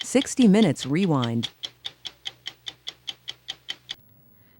60 Minutes Rewind.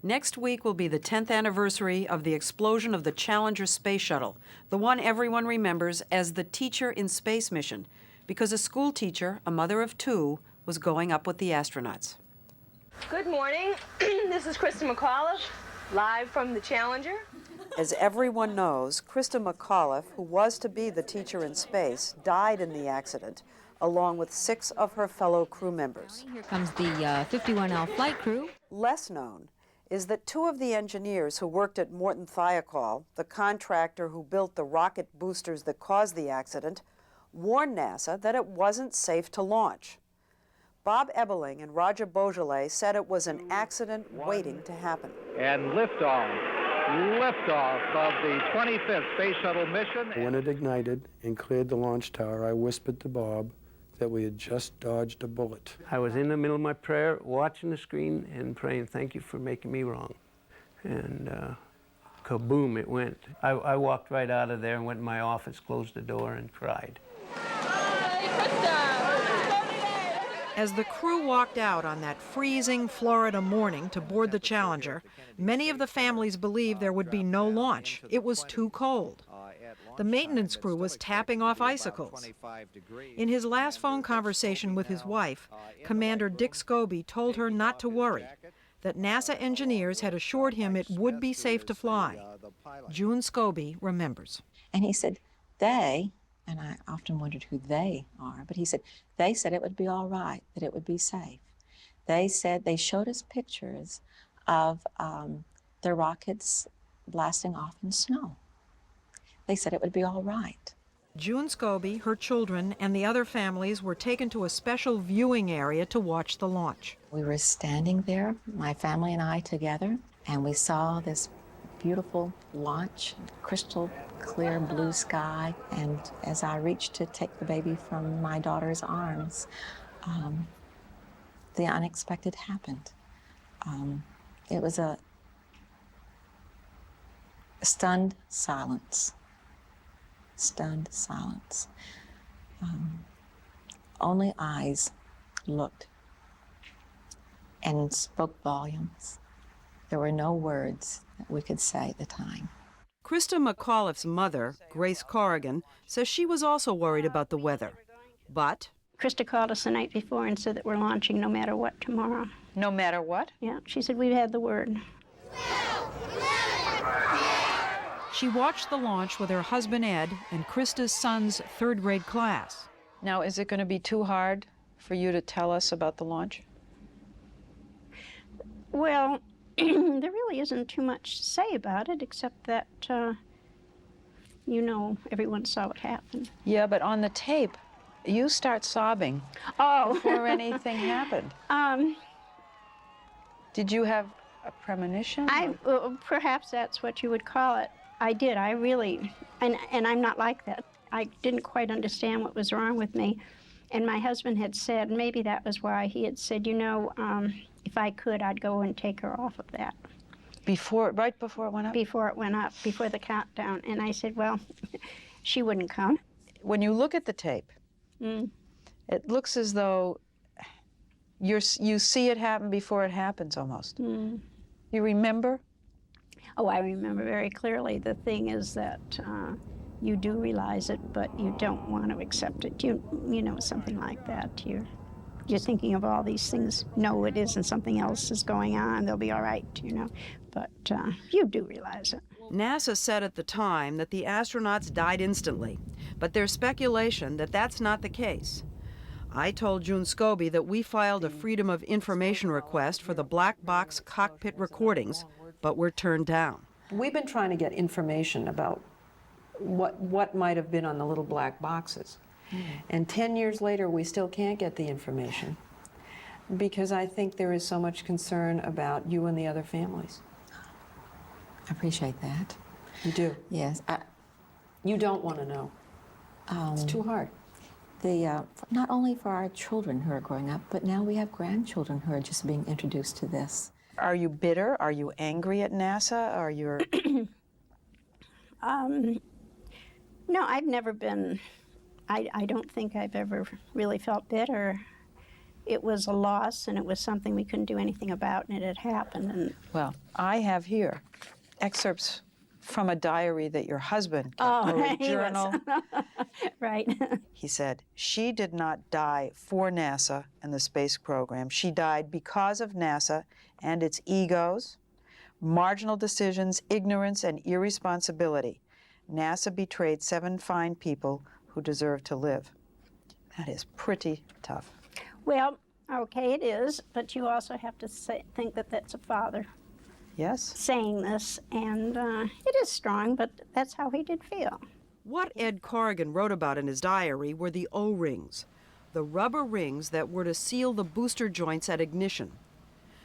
Next week will be the 10th anniversary of the explosion of the Challenger space shuttle, the one everyone remembers as the teacher in space mission, because a school teacher, a mother of two, was going up with the astronauts. Good morning. This is Christa McAuliffe, live from the Challenger. As everyone knows, Christa McAuliffe, who was to be the teacher in space, died in the accident, along with 6 of her fellow crew members. Here comes the 51L flight crew. Less known is that 2 of the engineers who worked at Morton Thiokol, the contractor who built the rocket boosters that caused the accident, warned NASA that it wasn't safe to launch. Bob Ebeling and Roger Beaujolais said it was an accident waiting to happen. And liftoff of the 25th Space Shuttle mission. When it ignited and cleared the launch tower, I whispered to Bob that we had just dodged a bullet. I was in the middle of my prayer, watching the screen and praying, thank you for making me wrong. And kaboom, it went. I walked right out of there and went in my office, closed the door, and cried. As the crew walked out on that freezing Florida morning to board the Challenger, many of the families believed there would be no launch. It was too cold. The maintenance crew was tapping off icicles. In his last phone conversation with his wife, Commander Dick Scobie told her not to worry, that NASA engineers had assured him it would be safe to fly. June Scobie remembers. And he said, they, and I often wondered who they are, but he said, they said it would be all right, that it would be safe. They said, they showed us pictures of their rockets blasting off in snow. They said it would be all right. June Scobie, her children, and the other families were taken to a special viewing area to watch the launch. We were standing there, my family and I together, and we saw this beautiful launch, crystal clear blue sky, and as I reached to take the baby from my daughter's arms, the unexpected happened. It was a stunned silence. Stunned silence. Only eyes looked and spoke volumes. There were no words that we could say at the time. Christa McAuliffe's mother, Grace Corrigan, says she was also worried about the weather. But Christa called us the night before and said that we're launching no matter what tomorrow. No matter what? Yeah, she said we've had the word. She watched the launch with her husband Ed and Christa's son's third-grade class. Now, is it going to be too hard for you to tell us about the launch? Well, there really isn't too much to say about it, except that, everyone saw what happened. Yeah, but on the tape, you start sobbing before anything happened. Did you have a premonition? Perhaps that's what you would call it. I did. I really, and I'm not like that. I didn't quite understand what was wrong with me. And my husband had said, maybe that was why he had said, if I could, I'd go and take her off of that. Right before it went up? Before it went up, before the countdown. And I said, well, she wouldn't come. When you look at the tape, it looks as though you see it happen before it happens almost. You remember? Oh, I remember very clearly. The thing is that you do realize it, but you don't want to accept it. You know, something like that. You're thinking of all these things. No, it isn't. Something else is going on. They'll be all right, But you do realize it. NASA said at the time that the astronauts died instantly, but there's speculation that that's not the case. I told June Scobie that we filed a Freedom of Information request for the black box cockpit recordings, but were turned down. We've been trying to get information about what might have been on the little black boxes. And 10 years later, we still can't get the information because I think there is so much concern about you and the other families. I appreciate that. You do? Yes. You don't want to know. It's too hard. Not only for our children who are growing up, but now we have grandchildren who are just being introduced to this. Are you bitter? Are you angry at NASA? Are you? No, I've never been. I don't think I've ever really felt bitter. it was a loss and it was something we couldn't do anything about, and it had happened. And Well, I have here excerpts from a diary that your husband kept, or a he was- journal. right. He said, she did not die for NASA and the space program. She died because of NASA and its egos, marginal decisions, ignorance, and irresponsibility. NASA betrayed 7 fine people who deserve to live. That is pretty tough. Well, okay, it is, but you also have to think that that's a father Yes? saying this, and it is strong, but that's how he did feel. What Ed Corrigan wrote about in his diary were the O-rings, the rubber rings that were to seal the booster joints at ignition.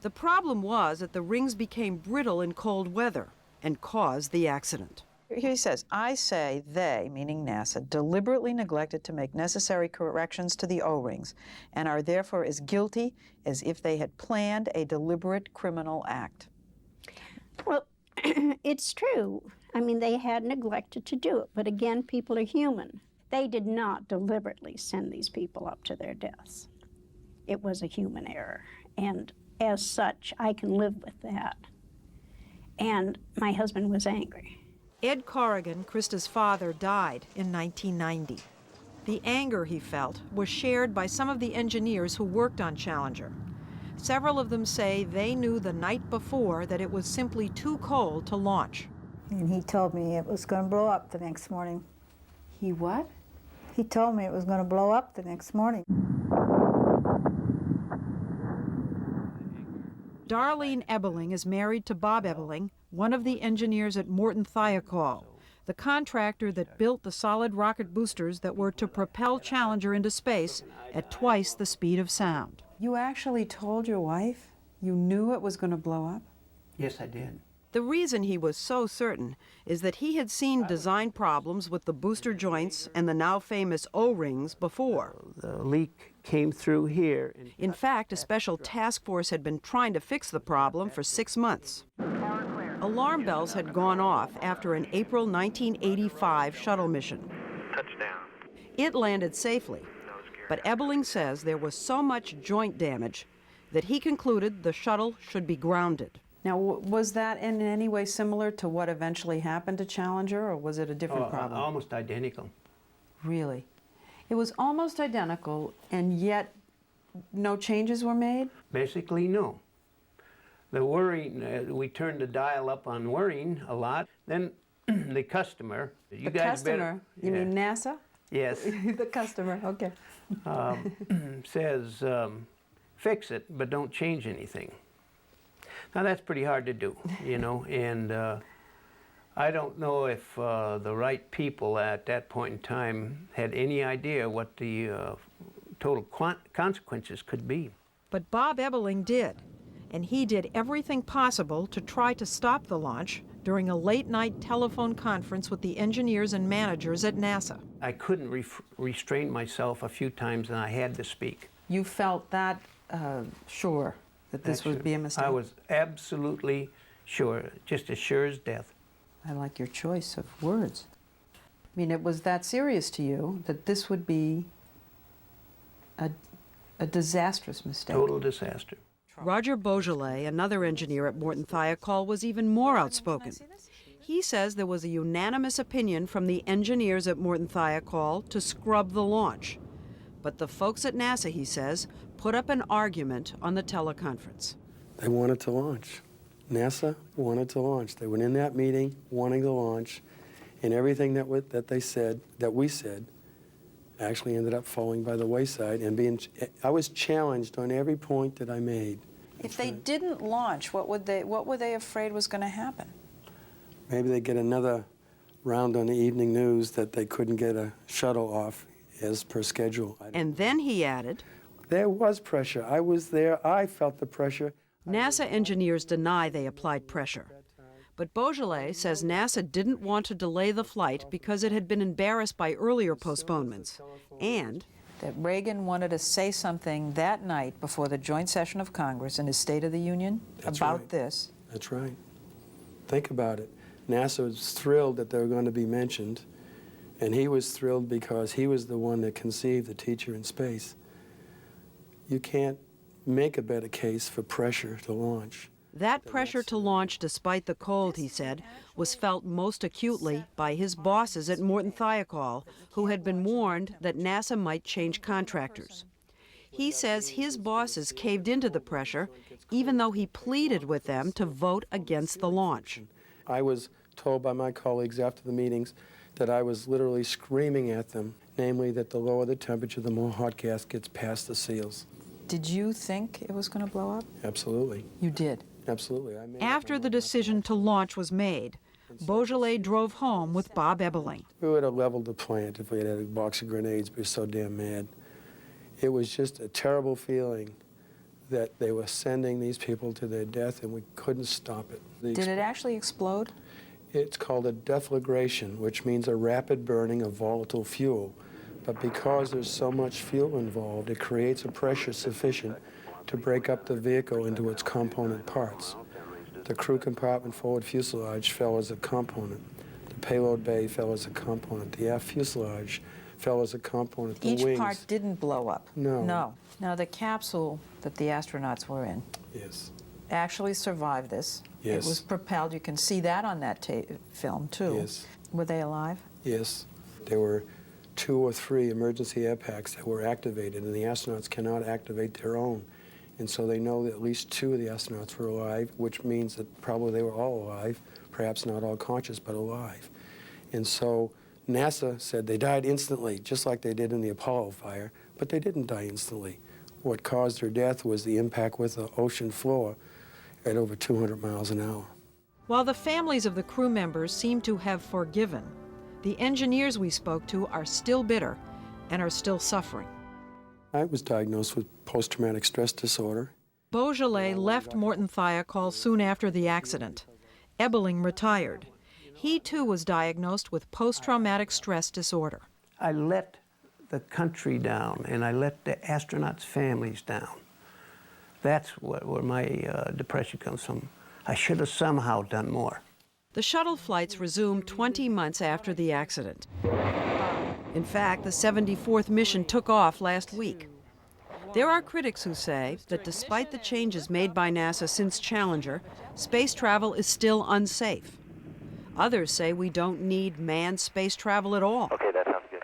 The problem was that the rings became brittle in cold weather and caused the accident. Here he says, I say they, meaning NASA, deliberately neglected to make necessary corrections to the O-rings and are therefore as guilty as if they had planned a deliberate criminal act. Well, it's true. I mean, they had neglected to do it, but again, people are human. They did not deliberately send these people up to their deaths. It was a human error, and as such, I can live with that. And my husband was angry. Ed Corrigan, Christa's father, died in 1990. The anger he felt was shared by some of the engineers who worked on Challenger. Several of them say they knew the night before that it was simply too cold to launch. And he told me it was going to blow up the next morning. He what? He told me it was going to blow up the next morning. Darlene Ebeling is married to Bob Ebeling, one of the engineers at Morton Thiokol, the contractor that built the solid rocket boosters that were to propel Challenger into space at twice the speed of sound. You actually told your wife you knew it was going to blow up? Yes, I did. The reason he was so certain is that he had seen design problems with the booster joints and the now famous O-rings before. The leak came through here. In fact, a special task force had been trying to fix the problem for 6 months. Alarm bells had gone off after an April 1985 shuttle mission. Touchdown. It landed safely, but Ebeling says there was so much joint damage that he concluded the shuttle should be grounded. Now, was that in any way similar to what eventually happened to Challenger, or was it a different problem? Almost identical. Really? It was almost identical, and yet no changes were made? Basically, no. The worrying, we turned the dial up on worrying a lot. Then the customer, you the guys customer? better, You mean NASA? Yes. The customer, okay. Says, fix it, but don't change anything. Now, that's pretty hard to do, you know, and I don't know if the right people at that point in time had any idea what the total consequences could be. But Bob Ebeling did, and he did everything possible to try to stop the launch during a late-night telephone conference with the engineers and managers at NASA. I couldn't restrain myself a few times, and I had to speak. You felt that sure that this would be a mistake? I was absolutely sure, just as sure as death. I like your choice of words. I mean, it was that serious to you that this would be a disastrous mistake. Total disaster. Roger Beaujolais, another engineer at Morton Thiokol, was even more outspoken. He says there was a unanimous opinion from the engineers at Morton Thiokol to scrub the launch. But the folks at NASA, he says, put up an argument on the teleconference. They wanted to launch. NASA wanted to launch. They went in that meeting wanting to launch, and everything that we said, actually ended up falling by the wayside and I was challenged on every point that I made. If they didn't launch, what were they afraid was going to happen? Maybe they'd get another round on the evening news that they couldn't get a shuttle off as per schedule. And then he added, there was pressure. I was there. I felt the pressure. NASA engineers deny they applied pressure. But Beaujolais says NASA didn't want to delay the flight because it had been embarrassed by earlier postponements, and that Reagan wanted to say something that night before the joint session of Congress in his State of the Union about this. That's right. Think about it. NASA was thrilled that they were going to be mentioned, and he was thrilled because he was the one that conceived the teacher in space. you can't make a better case for pressure to launch. That pressure to launch despite the cold, he said, was felt most acutely by his bosses at Morton Thiokol, who had been warned that NASA might change contractors. He says his bosses caved into the pressure, even though he pleaded with them to vote against the launch. I was told by my colleagues after the meetings that I was literally screaming at them, namely that the lower the temperature, the more hot gas gets past the seals. Did you think it was going to blow up? Absolutely. You did? Absolutely. After the decision to launch was made, Beaujolais drove home with Bob Ebeling. We would have leveled the plant if we had had a box of grenades. We were so damn mad. It was just a terrible feeling that they were sending these people to their death and we couldn't stop it. Did it actually explode? It's called a deflagration, which means a rapid burning of volatile fuel. But because there's so much fuel involved, it creates a pressure sufficient to break up the vehicle into its component parts. The crew compartment forward fuselage fell as a component. The payload bay fell as a component. The aft fuselage fell as a component. The Each wings. part didn't blow up? No. No. Now, the capsule that the astronauts were in Yes. actually survived this. Yes. It was propelled. You can see that on that film, too. Yes. Were they alive? Yes. There were 2 or 3 emergency air packs that were activated, and the astronauts cannot activate their own. And so they know that at least 2 of the astronauts were alive, which means that probably they were all alive, perhaps not all conscious, but alive. And so NASA said they died instantly, just like they did in the Apollo fire, but they didn't die instantly. What caused their death was the impact with the ocean floor at over 200 miles an hour. While the families of the crew members seem to have forgiven, the engineers we spoke to are still bitter and are still suffering. I was diagnosed with post-traumatic stress disorder. Beaujolais left Morton Thiokol soon after the accident. Ebeling retired. He too was diagnosed with post-traumatic stress disorder. I let the country down, and I let the astronauts' families down. That's where my depression comes from. I should have somehow done more. The shuttle flights resumed 20 months after the accident. In fact, the 74th mission took off last week. There are critics who say that despite the changes made by NASA since Challenger, space travel is still unsafe. Others say we don't need manned space travel at all. Okay, that sounds good.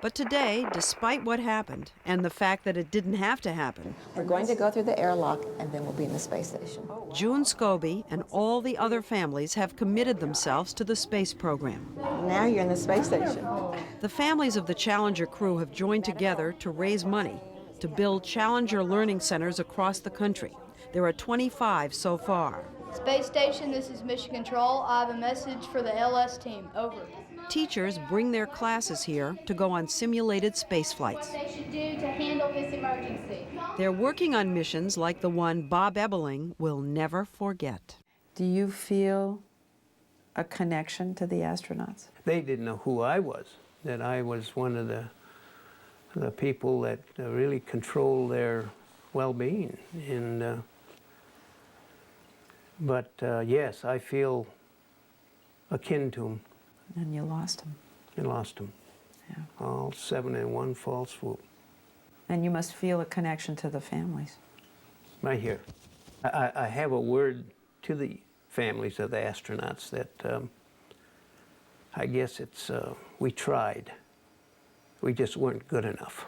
But today, despite what happened and the fact that it didn't have to happen, We're going to go through the airlock and then we'll be in the space station. June Scobie and all the other families have committed themselves to the space program. Now you're in the space station. The families of the Challenger crew have joined together to raise money to build Challenger learning centers across the country. There are 25 so far. Space Station, this is Mission Control. I have a message for the LS team. Over. Teachers bring their classes here to go on simulated space flights. What they should do to handle this emergency. They're working on missions like the one Bob Ebeling will never forget. Do you feel a connection to the astronauts? They didn't know who I was, that I was one of the people that really control their well-being. And but yes, I feel akin to them. And you lost them. I lost them. Yeah. All 7 in one fell swoop. And you must feel a connection to the families. Right here. I have a word to the families of the astronauts that I guess it's, we tried. We just weren't good enough.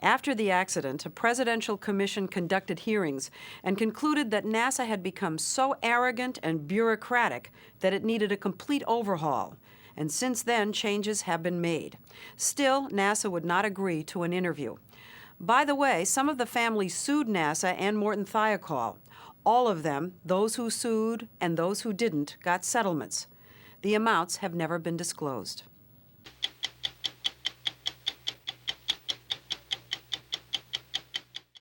After the accident, a presidential commission conducted hearings and concluded that NASA had become so arrogant and bureaucratic that it needed a complete overhaul. And since then, changes have been made. Still, NASA would not agree to an interview. By the way, some of the families sued NASA and Morton Thiokol. All of them, those who sued and those who didn't, got settlements. The amounts have never been disclosed.